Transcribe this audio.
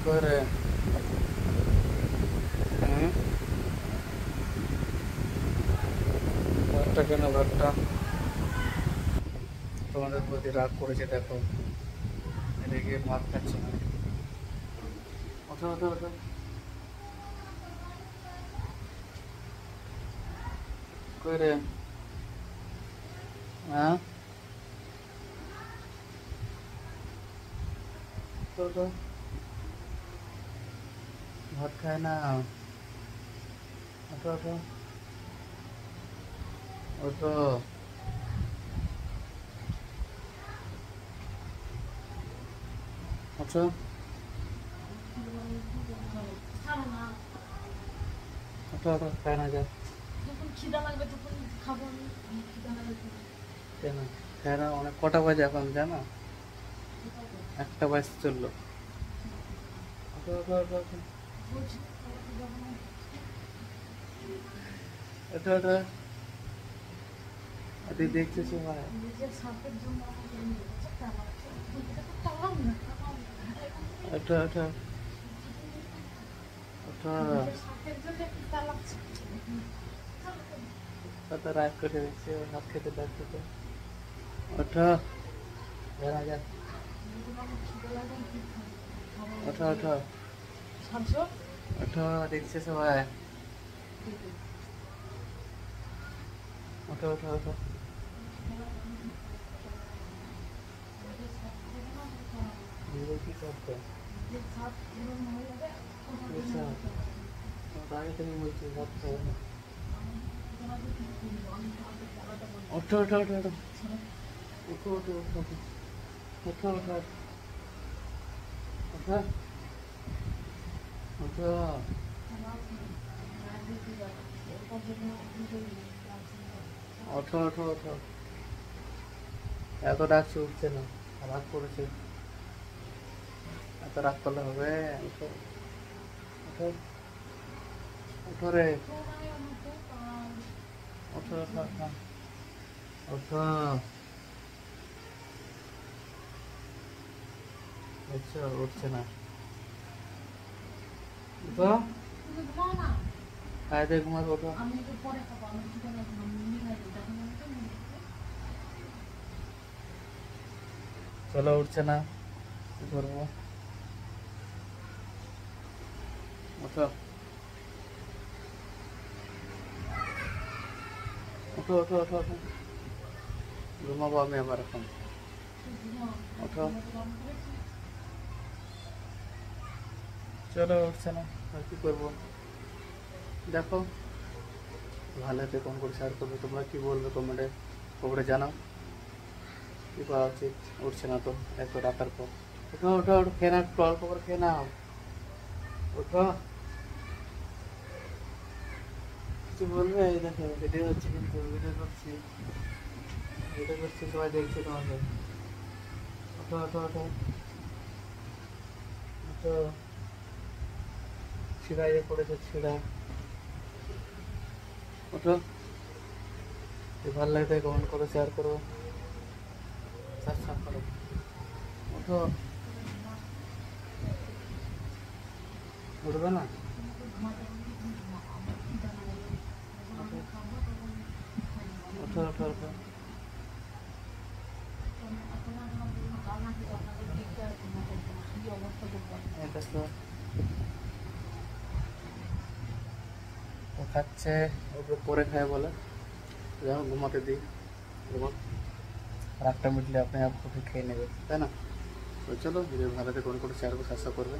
করে ভাতটা কেন ভাতটা তোমাদের প্রতি রাগ করেছে দেখো, এদিকে ভাত খাচ্ছে না। ওঠো ওঠো ওঠো, করে হ্যাঁ ওঠো, ভাত খায় না। ওঠো ওঠো ওঠো, ওঠো ওঠো ওঠো, খায় না যা। যখন খিদা লাগবে তখন খাবো আমি। খিদা লাগবে কেন খায় না? অনেক কটা বাজে এখন জানো? 1টা বাজতে চললো। ওঠো ওঠো ওঠো ওঠো ওঠো ওঠো, তুই দেখছো সবাই। নিজের সাপের জন্য আমাকে পারলাম না। ওঠো ওঠো ওঠো, সাপের জন্য খিদা লাগছে। কত রাগ করে দিচ্ছে, ভাত খেতে ডাকছে তো। ওঠো, বেড়া যা। ওঠো ওঠো ওঠো, দেখছে সবাই। ওঠো ওঠো ওঠো, কি করতো? আগে থেকে বলছি ভাত খাবো না। ওঠো ওঠো ওঠো ওঠো, ওঠো ওঠো ওঠো ওঠো ওঠো ওঠো ওঠো, ওঠো ওঠো ওঠো, এত ডাকছে উঠছে না, রাগ করেছে। এত রাগ করলে হবে? ওঠো ওঠো ওঠো রে, ওঠো ওঠো ওঠো ওঠো, দেখছো উঠছে না। ওঠো, খাই দিয়ে ঘুমাবে। ওঠো, চলো উঠছে না, কি করবো? ওঠো ওঠো ওঠো ওঠো ওঠো, ঘুমাবো আমি আবার এখন। ওঠো, চলো উঠছে না, আর কি করবো? দেখো, ভালো হতে কম করে শেয়ার করবে। তোমরা কি বলবে কমেন্টে খবরে জানাও, কি করা উচিত? উঠছে না তো এত রাখার পর। ওঠো ওঠো ওঠো, খেয়ে নাও, একটু অল্প করে খেয়ে নাও। ওঠো, কিছু বলবে? এই দেখো ভিডিও হচ্ছে, কিন্তু ভিডিও করছি সবাই দেখছে তোমাকে। ওঠো ওঠো ওঠো ওঠো, ছিড়াইয়ে পড়েছে ছিড়া। ওঠো, ভালো লাগবে কমেন্ট করো, শেয়ার করো, সাবস্ক্রাইব করো। ওঠো, উঠবে না? ওঠো ওঠো ওঠো, এটা তো ও খাচ্ছে, ওকে পরে খায় বলে, যাও ঘুমাতে দিই। ঘুমা, রাগটা মিটলে আপনি আপ ওকে খেয়ে নেবে, তাই না? তো চলো, ভিডিও ভালো থেকে কোন শেয়ার করবে, সাবস্ক্রাইব করবে।